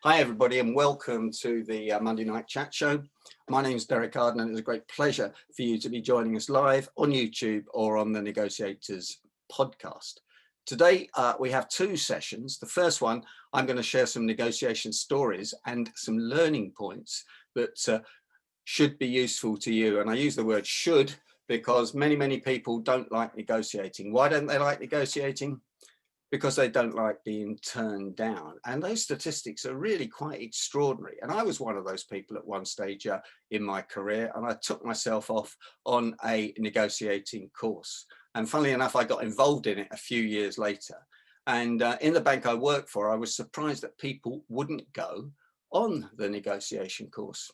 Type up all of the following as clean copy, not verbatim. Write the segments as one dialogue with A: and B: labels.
A: Hi everybody and welcome to the Monday Night Chat Show. My name is Derek Arden and it's a great pleasure for you to be joining us live on YouTube or on the Negotiators podcast. Today we have two sessions. The first one, I'm going to share some negotiation stories and some learning points that should be useful to you. And I use the word should because many people don't like negotiating. Why don't they like negotiating? Because they don't like being turned down. And those statistics are really quite extraordinary. And I was one of those people at one stage in my career, and I took myself off on a negotiating course. And funnily enough, I got involved in it a few years later. And in the bank I worked for, I was surprised that people wouldn't go on the negotiation course.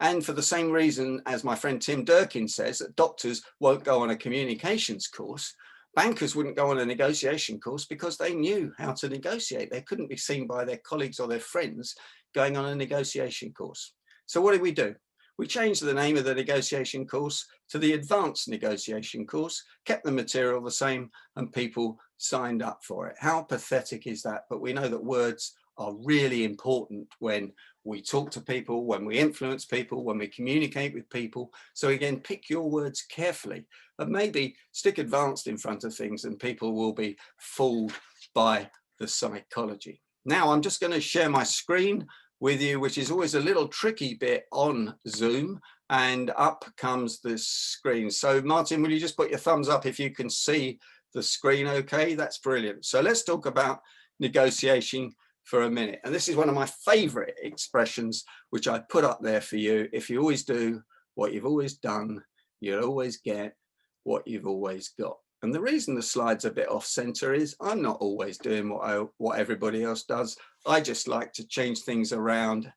A: And for the same reason as my friend Tim Durkin says that doctors won't go on a communications course, bankers wouldn't go on a negotiation course because they knew how to negotiate. They couldn't be seen by their colleagues or their friends going on a negotiation course. So what did we do? We changed the name of the negotiation course to the Advanced Negotiation Course, kept the material the same, and people signed up for it. How pathetic is that? But we know that words are really important when we talk to people, when we influence people, when we communicate with people. So again, pick your words carefully, but maybe stick advanced in front of things and people will be fooled by the psychology. Now I'm just going to share my screen with you, which is always a little tricky bit on Zoom, and up comes the screen. So Martin, will you just put your thumbs up if you can see the screen? Okay, that's brilliant. So let's talk about negotiation for a minute. And this is one of my favorite expressions, which I put up there for you. If you always do what you've always done, you'll always get what you've always got. And the reason the slide's a bit off center is I'm not always doing what everybody else does. I just like to change things around,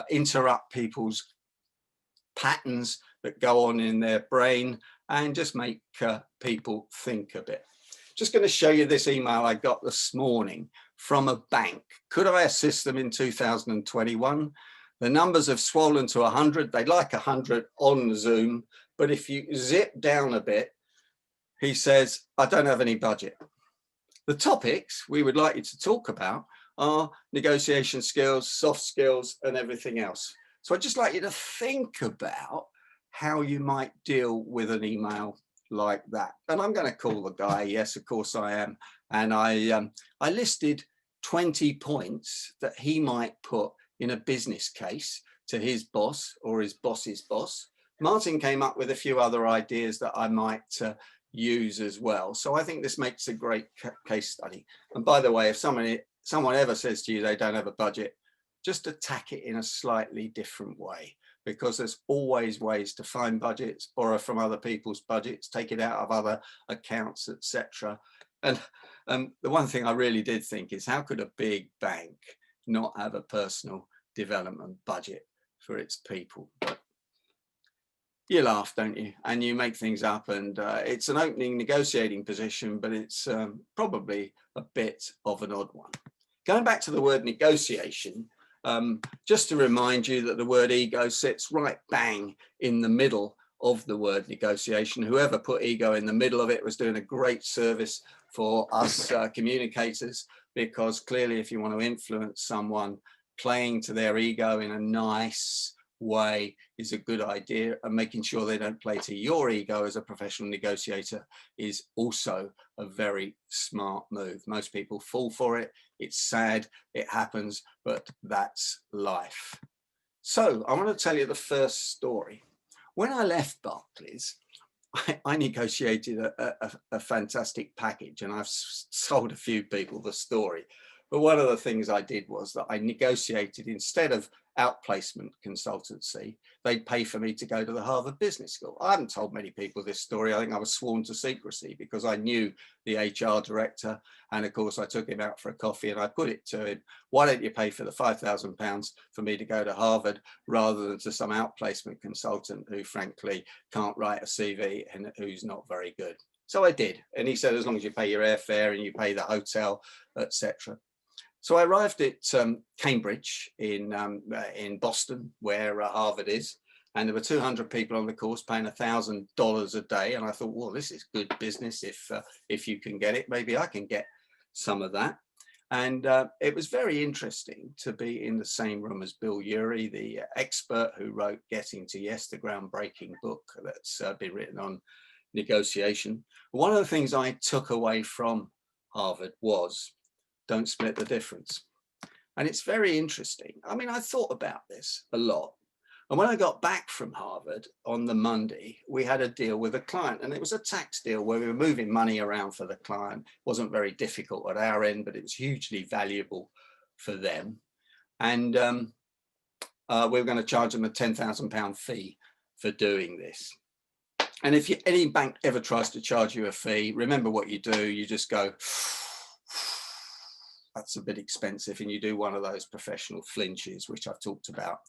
A: interrupt people's patterns that go on in their brain and just make people think a bit. Just going to show you this email I got this morning from a bank. Could I assist them in 2021? The numbers have swollen to 100. They'd like 100 on Zoom, but if you zip down a bit, he says, I don't have any budget. The topics we would like you to talk about are negotiation skills, soft skills, and everything else. So I'd just like you to think about how you might deal with an email like that. And I'm going to call the guy. Yes, of course I am. And I listed 20 points that he might put in a business case to his boss or his boss's boss. Martin came up with a few other ideas that I might use as well. So I think this makes a great case study. And by the way, if someone ever says to you they don't have a budget, just attack it in a slightly different way, because there's always ways to find budgets, borrow from other people's budgets, take it out of other accounts, etc. And the one thing I really did think is, how could a big bank not have a personal development budget for its people? But you laugh, don't you? And you make things up, and it's an opening negotiating position, but it's probably a bit of an odd one. Going back to the word negotiation, just to remind you that the word ego sits right bang in the middle of the word negotiation. Whoever put ego in the middle of it was doing a great service for us communicators, because clearly if you want to influence someone, playing to their ego in a nice way is a good idea, and making sure they don't play to your ego as a professional negotiator is also a very smart move. Most people fall for it. It's sad, it happens, but that's life. So I want to tell you the first story. When I left Barclays, I negotiated a fantastic package, and I've sold a few people the story. But one of the things I did was that I negotiated, instead of outplacement consultancy, they'd pay for me to go to the Harvard Business School. I haven't told many people this story. I think I was sworn to secrecy because I knew the HR director. And of course, I took him out for a coffee and I put it to him, why don't you pay for the £5,000 for me to go to Harvard rather than to some outplacement consultant who frankly can't write a CV and who's not very good. So I did. And he said, as long as you pay your airfare and you pay the hotel, etc. So I arrived at Cambridge in Boston, where Harvard is, and there were 200 people on the course paying $1,000 a day. And I thought, well, this is good business if you can get it. Maybe I can get some of that. And it was very interesting to be in the same room as Bill Urey, the expert who wrote Getting to Yes, the groundbreaking book that's been written on negotiation. One of the things I took away from Harvard was don't split the difference. And it's very interesting. I mean, I thought about this a lot. And when I got back from Harvard on the Monday, we had a deal with a client, and it was a tax deal where we were moving money around for the client. It wasn't very difficult at our end, but it was hugely valuable for them. And we were going to charge them a £10,000 fee for doing this. And if any bank ever tries to charge you a fee, remember what you do. You just go, that's a bit expensive. And you do one of those professional flinches, which I've talked about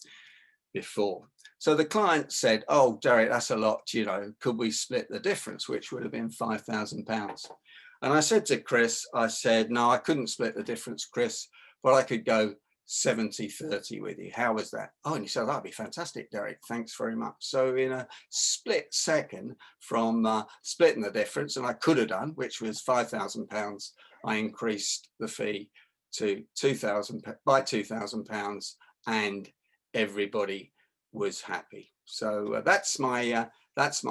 A: before. So the client said, oh, Derek, that's a lot, you know, could we split the difference, which would have been £5,000. And I said to Chris, I said, no, I couldn't split the difference, Chris, but I could go 70-30 with you. How was that? Oh, and he said, that'd be fantastic, Derek. Thanks very much. So in a split second from splitting the difference, and I could have done, which was £5,000, I increased the fee to £2,000, and everybody was happy. So that's my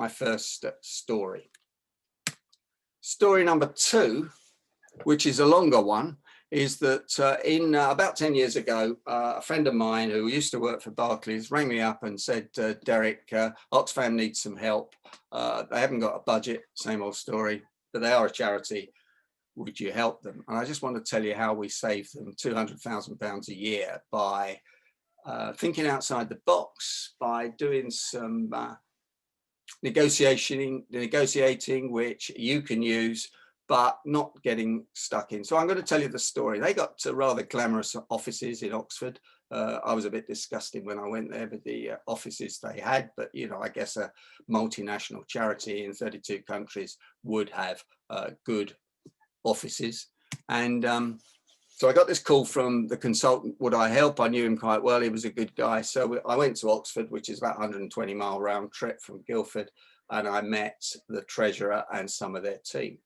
A: first story. Story number 2, which is a longer one, is that about 10 years ago, a friend of mine who used to work for Barclays rang me up and said, Derek, Oxfam needs some help. They haven't got a budget, same old story, but they are a charity. Would you help them? And I just want to tell you how we saved them £200,000 a year by thinking outside the box, by doing some negotiating, which you can use, but not getting stuck in. So I'm going to tell you the story. They got rather glamorous offices in Oxford. I was a bit disgusted when I went there with the offices they had, but you know, I guess a multinational charity in 32 countries would have good offices. And so I got this call from the consultant, would I help? I knew him quite well, he was a good guy. So I went to Oxford, which is about 120-mile round trip from Guildford, and I met the treasurer and some of their team.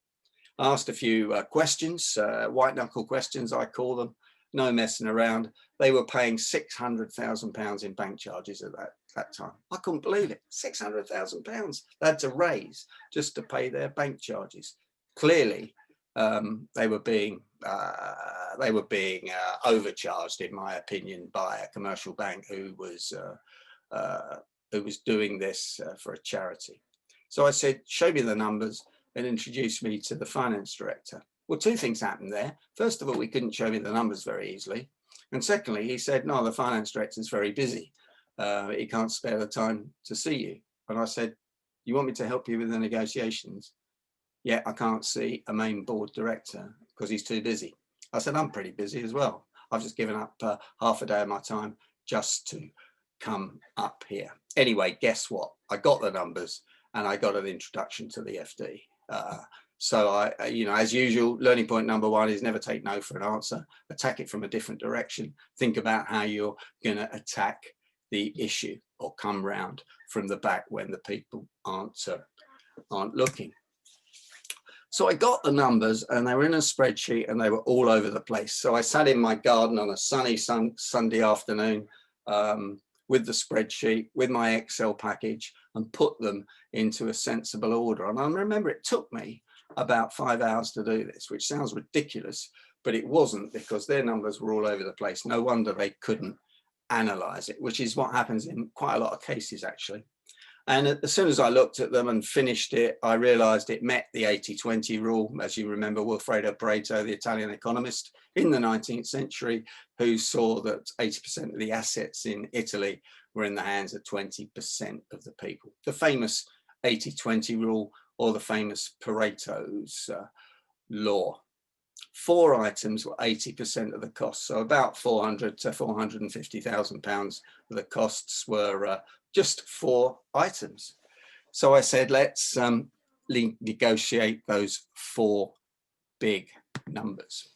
A: I asked a few questions, white knuckle questions, I call them, no messing around. They were paying £600,000 in bank charges at that time. I couldn't believe it, £600,000 they had to raise just to pay their bank charges. Clearly, they were being overcharged, in my opinion, by a commercial bank who was doing this for a charity. So I said, show me the numbers, and introduced me to the finance director. Well, 2 things happened there. First of all, he couldn't show me the numbers very easily. And secondly, he said, no, the finance director is very busy. He can't spare the time to see you. And I said, you want me to help you with the negotiations? Yeah, I can't see a main board director because he's too busy. I said, I'm pretty busy as well. I've just given up half a day of my time just to come up here. Anyway, guess what? I got the numbers and I got an introduction to the FD. So I, as usual, learning point number 1 is never take no for an answer. Attack it from a different direction. Think about how you're going to attack the issue or come round from the back when the people aren't looking. So I got the numbers and they were in a spreadsheet and they were all over the place. So I sat in my garden on a sunny Sunday afternoon with the spreadsheet, with my Excel package, and put them into a sensible order. And I remember it took me about 5 hours to do this, which sounds ridiculous, but it wasn't, because their numbers were all over the place. No wonder they couldn't analyze it, which is what happens in quite a lot of cases, actually. And as soon as I looked at them and finished it, I realized it met the 80-20 rule. As you remember, Wilfredo Pareto, the Italian economist in the 19th century, who saw that 80% of the assets in Italy were in the hands of 20% of the people. The famous 80-20 rule, or the famous Pareto's law. 4 items were 80% of the cost. So about £400,000 to £450,000 of the costs were just 4 items. So I said, let's negotiate those 4 big numbers.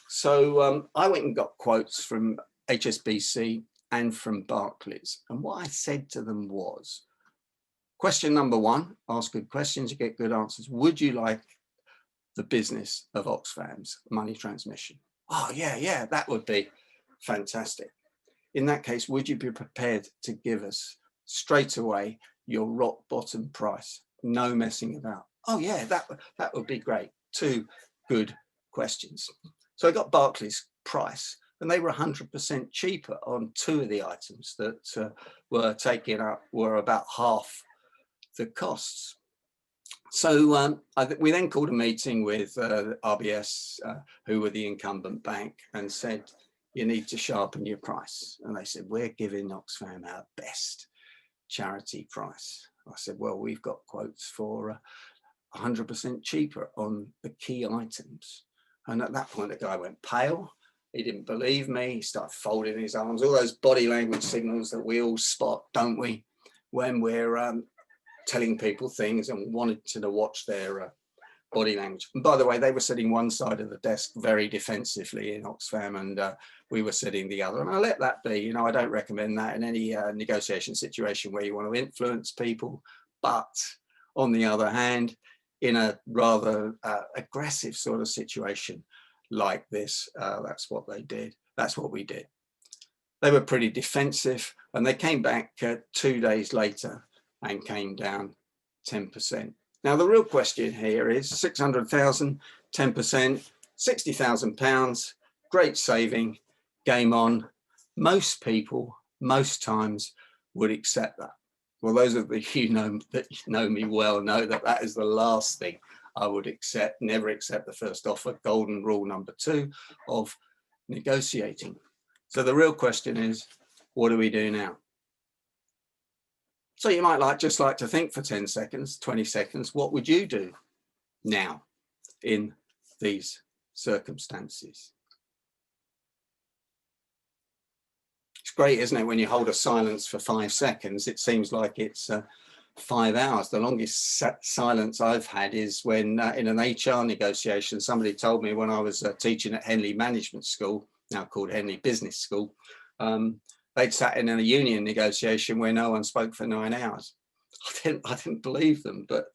A: So I went and got quotes from HSBC and from Barclays. And what I said to them was, question number 1, ask good questions, you get good answers. Would you like the business of Oxfam's money transmission? Oh, yeah, that would be fantastic. In that case, would you be prepared to give us straight away your rock bottom price? No messing about. Oh, yeah, that would be great. Two good questions. So I got Barclays price, and they were 100% cheaper on two of the items that were about half the costs. So we then called a meeting with RBS, who were the incumbent bank, and said, you need to sharpen your price. And they said, we're giving Oxfam our best charity price. I said, well, we've got quotes for 100% cheaper on the key items. And at that point, the guy went pale. He didn't believe me. He started folding his arms, all those body language signals that we all spot, don't we, when we're telling people things, and wanted to watch their body language. And by the way, they were sitting one side of the desk very defensively in Oxfam, and we were sitting the other. And I let that be. You know, I don't recommend that in any negotiation situation where you want to influence people. But on the other hand, in a rather aggressive sort of situation like this, that's what they did. That's what we did. They were pretty defensive, and they came back 2 days later and came down 10%. Now, the real question here is 600,000, 10%, £60,000, great saving, game on. Most people, most times, would accept that. Well, those of you that know me well know that that is the last thing I would accept. Never accept the first offer. Golden rule number 2 of negotiating. So the real question is, what do we do now? So you might just like to think for 10 seconds, 20 seconds, what would you do now in these circumstances? It's great, isn't it, when you hold a silence for 5 seconds? It seems like it's 5 hours. The longest silence I've had is when in an HR negotiation, somebody told me when I was teaching at Henley Management School, now called Henley Business School, they'd sat in a union negotiation where no one spoke for 9 hours. I didn't believe them, but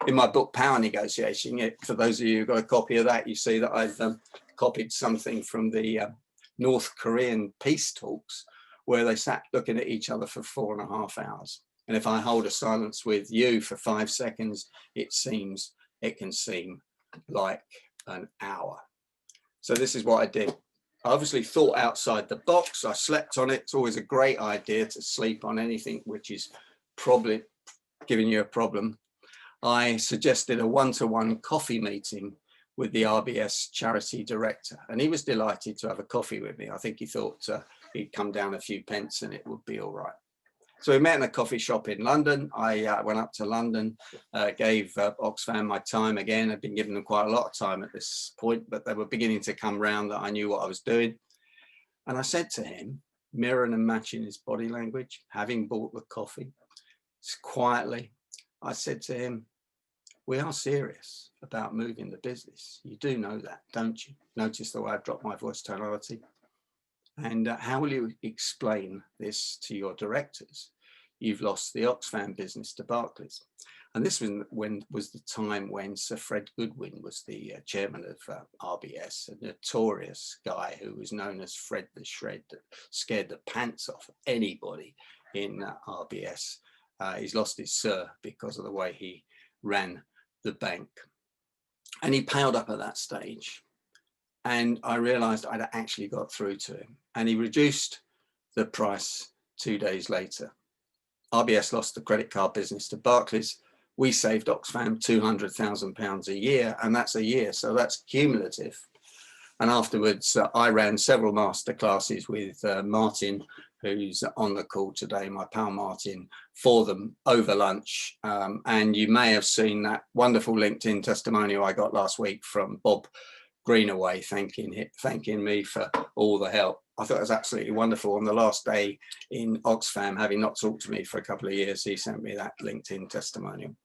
A: in my book, Power Negotiation, for those of you who got a copy of that, you see that I've copied something from the North Korean peace talks, where they sat looking at each other for 4.5 hours. And if I hold a silence with you for 5 seconds, it can seem like an hour. So this is what I did. I obviously thought outside the box. I slept on it. It's always a great idea to sleep on anything which is probably giving you a problem. I suggested a one-to-one coffee meeting with the RBS charity director, and he was delighted to have a coffee with me. I think he thought he'd come down a few pence and it would be all right. So we met in a coffee shop in London. I went up to London, gave Oxfam my time again. I'd been giving them quite a lot of time at this point, but they were beginning to come round that I knew what I was doing. And I said to him, mirroring and matching his body language, having bought the coffee, quietly, I said to him, we are serious about moving the business. You do know that, don't you? Notice the way I dropped my voice tonality. And how will you explain this to your directors? You've lost the Oxfam business to Barclays. And this was the time when Sir Fred Goodwin was the chairman of RBS, a notorious guy who was known as Fred the Shred, that scared the pants off anybody in RBS. He's lost his Sir because of the way he ran the bank. And he paled up at that stage. And I realized I'd actually got through to him, and he reduced the price 2 days later. RBS lost the credit card business to Barclays. We saved Oxfam £200,000 a year, and that's a year, so that's cumulative. And afterwards, I ran several masterclasses with Martin, who's on the call today, my pal Martin, for them over lunch. And you may have seen that wonderful LinkedIn testimonial I got last week from Bob Greenaway, thanking me for all the help. I thought it was absolutely wonderful. On the last day in Oxfam, having not talked to me for a couple of years, he sent me that LinkedIn testimonial.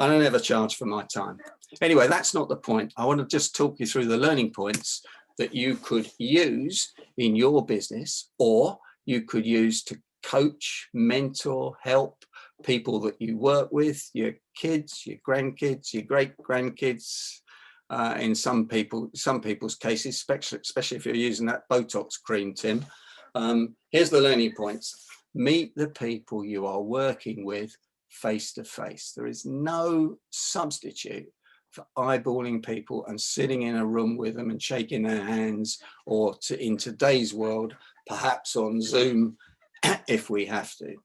A: And I never charge for my time. Anyway, that's not the point. I want to just talk you through the learning points that you could use in your business, or you could use to coach, mentor, help people that you work with, your kids, your grandkids, your great grandkids, in some people's cases, especially if you're using that Botox cream, Tim. Here's the learning points. Meet the people you are working with face to face. There is no substitute for eyeballing people and sitting in a room with them and shaking their hands, or in today's world, perhaps on Zoom, if we have to.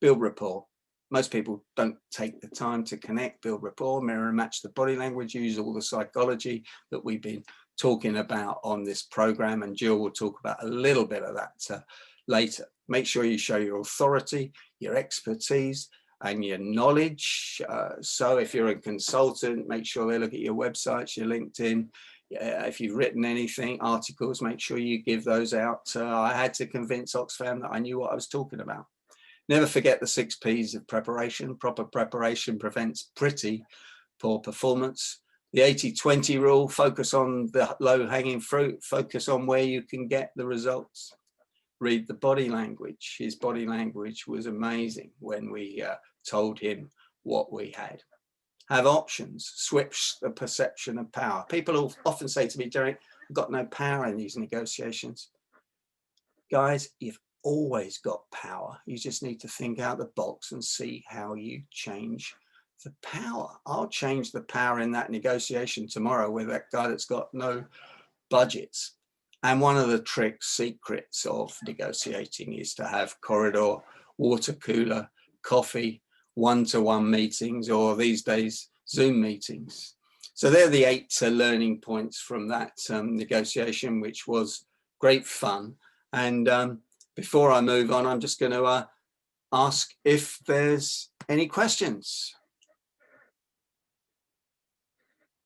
A: Build rapport. Most people don't take the time to connect, build rapport, mirror and match the body language, use all the psychology that we've been talking about on this program, and Jill will talk about a little bit of that later. Make sure you show your authority, your expertise, and your knowledge. So if you're a consultant, make sure they look at your websites, your LinkedIn. If you've written anything, articles, make sure you give those out. I had to convince Oxfam that I knew what I was talking about. Never forget the 6 P's of preparation. Proper preparation prevents pretty poor performance. The 80-20 rule, focus on the low-hanging fruit, focus on where you can get the results. Read the body language. His body language was amazing when we told him what we had. Have options, switch the perception of power. People often say to me, Derek, I've got no power in these negotiations. Guys, you've always got power. You just need to think out the box and see how you change the power. I'll change the power in that negotiation tomorrow with that guy that's got no budgets. And one of the secrets of negotiating is to have corridor, water cooler, coffee, one-to-one meetings, or these days, Zoom meetings. So they're the 8 learning points from that negotiation, which was great fun. And before I move on, I'm just going to ask if there's any questions.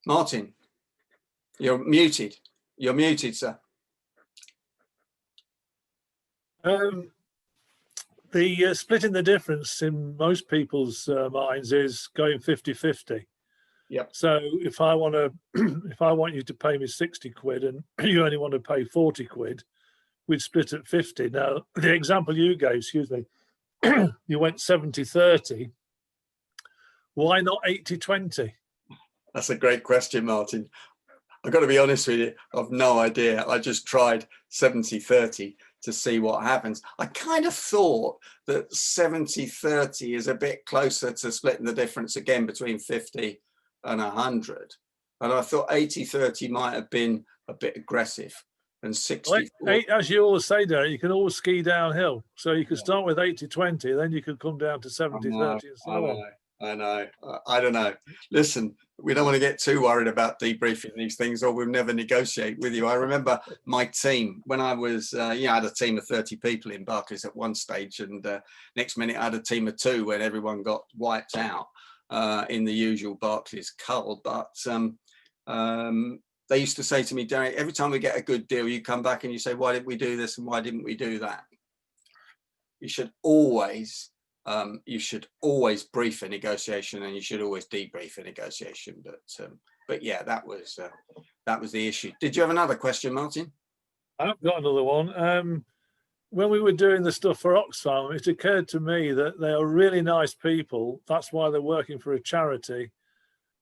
A: Martin, you're muted. You're muted, sir.
B: The splitting the difference in most people's minds is going 50-50.
A: Yep.
B: So if I want you to pay me 60 quid and you only want to pay 40 quid, we'd split at 50. Now, the example you gave, excuse me, you went 70-30. Why not 80-20?
A: That's a great question, Martin. I've got to be honest with you, I've no idea. I just tried 70-30 to see what happens. I kind of thought that 70-30 is a bit closer to splitting the difference again between 50 and 100. And I thought 80-30 might have been a bit aggressive. And 60.
B: As you always say, Derek, you can always ski downhill. So you could start with 80-20, then you could come down to 70-30 and so on.
A: I know. I don't know. Listen, we don't want to get too worried about debriefing these things, or we'll never negotiate with you. I remember my team when I was, I had a team of 30 people in Barclays at one stage, and next minute I had a team of 2 when everyone got wiped out in the usual Barclays cull. But they used to say to me, Derek, every time we get a good deal, you come back and you say, why didn't we do this and why didn't we do that? You should always brief a negotiation, and you should always debrief a negotiation. But yeah, that was the issue. Did you have another question, Martin?
B: I've got another one. When we were doing the stuff for Oxfam, it occurred to me that they are really nice people. That's why they're working for a charity.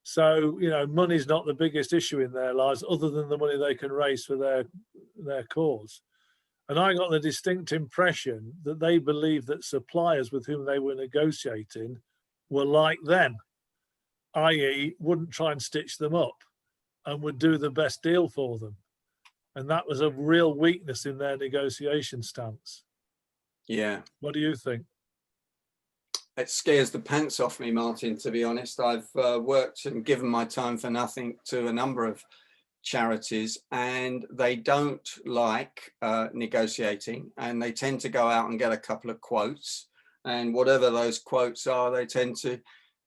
B: So, money's not the biggest issue in their lives, other than the money they can raise for their cause. And I got the distinct impression that they believed that suppliers with whom they were negotiating were like them, i.e. wouldn't try and stitch them up and would do the best deal for them. And that was a real weakness in their negotiation stance. Yeah. What do you think?
A: It scares the pants off me, Martin, to be honest. I've worked and given my time for nothing to a number of charities, and they don't like negotiating, and they tend to go out and get a couple of quotes, and whatever those quotes are, they tend to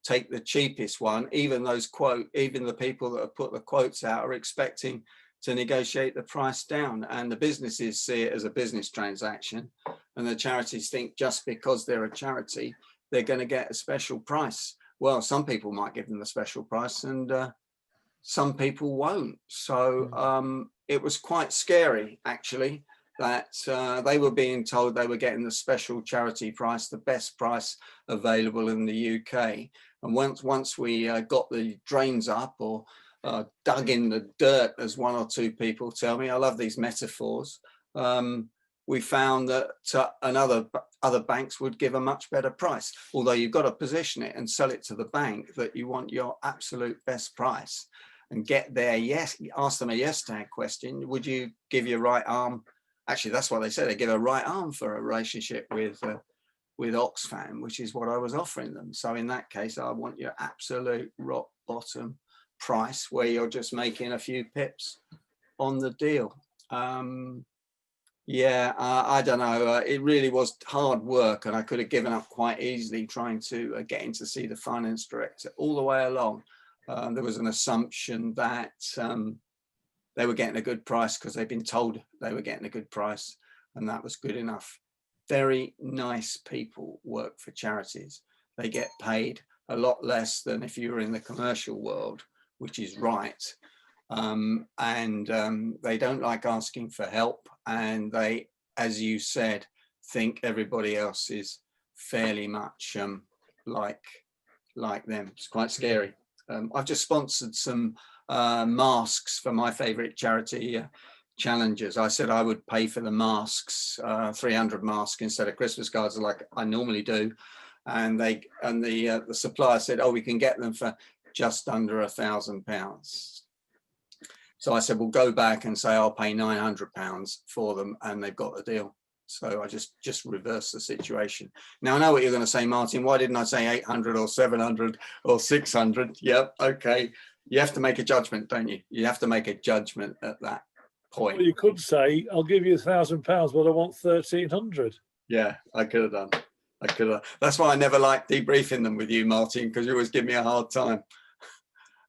A: take the cheapest one. Even the people that have put the quotes out are expecting to negotiate the price down, and the businesses see it as a business transaction, and the charities think just because they're a charity they're going to get a special price. Well, some people might give them the special price, and some people won't. So it was quite scary, actually, that they were being told they were getting the special charity price, the best price available in the UK. And once we got the drains up, or dug in the dirt, as one or two people tell me. I love these metaphors. We found that other banks would give a much better price, although you've got to position it and sell it to the bank that you want your absolute best price and get their yes, ask them a yes tag question. Would you give your right arm? Actually, that's what they say. They give a right arm for a relationship with Oxfam, which is what I was offering them. So in that case, I want your absolute rock bottom price where you're just making a few pips on the deal. Yeah, I don't know. It really was hard work, and I could have given up quite easily trying to get in to see the finance director all the way along. There was an assumption that they were getting a good price because they'd been told they were getting a good price, and that was good enough. Very nice people work for charities. They get paid a lot less than if you were in the commercial world, which is right. They don't like asking for help, and they, as you said, think everybody else is fairly much like them. It's quite scary. I've just sponsored some masks for my favorite charity, Challengers. I said I would pay for the masks, 300 masks instead of Christmas cards like I normally do, and the supplier said, oh, we can get them for just under £1,000. So I said, well, go back and say I'll pay £900 for them, and they've got the deal. So I just reversed the situation. Now I know what you're going to say, Martin. Why didn't I say 800 or 700 or 600? Yep, okay. You have to make a judgment, don't you? You have to make a judgment at that point.
B: Well, you could say, I'll give you £1,000, but I want 1,300.
A: Yeah, I could have done. I could have. That's why I never like debriefing them with you, Martin, because you always give me a hard time.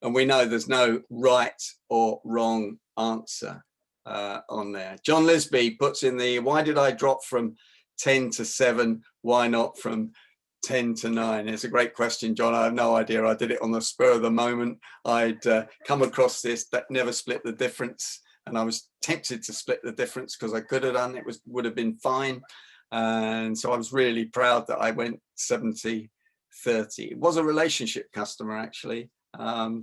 A: And we know there's no right or wrong answer on there. John Lisby puts in the, why did I drop from 10 to 7? Why not from 10 to 9? It's a great question, John. I have no idea. I did it on the spur of the moment. I'd come across this that never split the difference. And I was tempted to split the difference because I could have done it, would have been fine. And so I was really proud that I went 70-30. It was a relationship customer, actually. Yeah,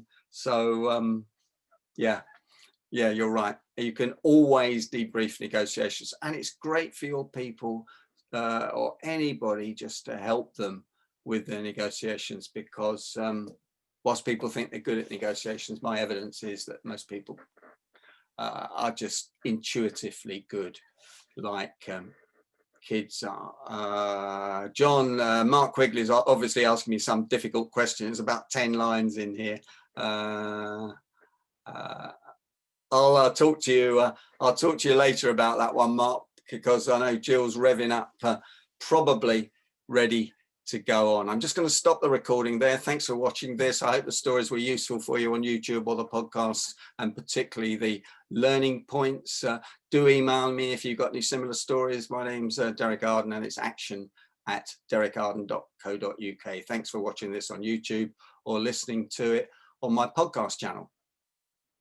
A: you're right. You can always debrief negotiations, and it's great for your people or anybody just to help them with their negotiations, because whilst people think they're good at negotiations, my evidence is that most people are just intuitively good, like kids are. John, Mark Quigley is obviously asking me some difficult questions, about 10 lines in here. I'll talk to you. I'll talk to you later about that one, Mark, because I know Jill's revving up, probably ready to go on. I'm just going to stop the recording there. Thanks for watching this. I hope the stories were useful for you on YouTube or the podcasts, and particularly the learning points. Do email me if you've got any similar stories. My name's Derek Arden, and it's action@derekarden.co.uk. Thanks for watching this on YouTube or listening to it on my podcast channel.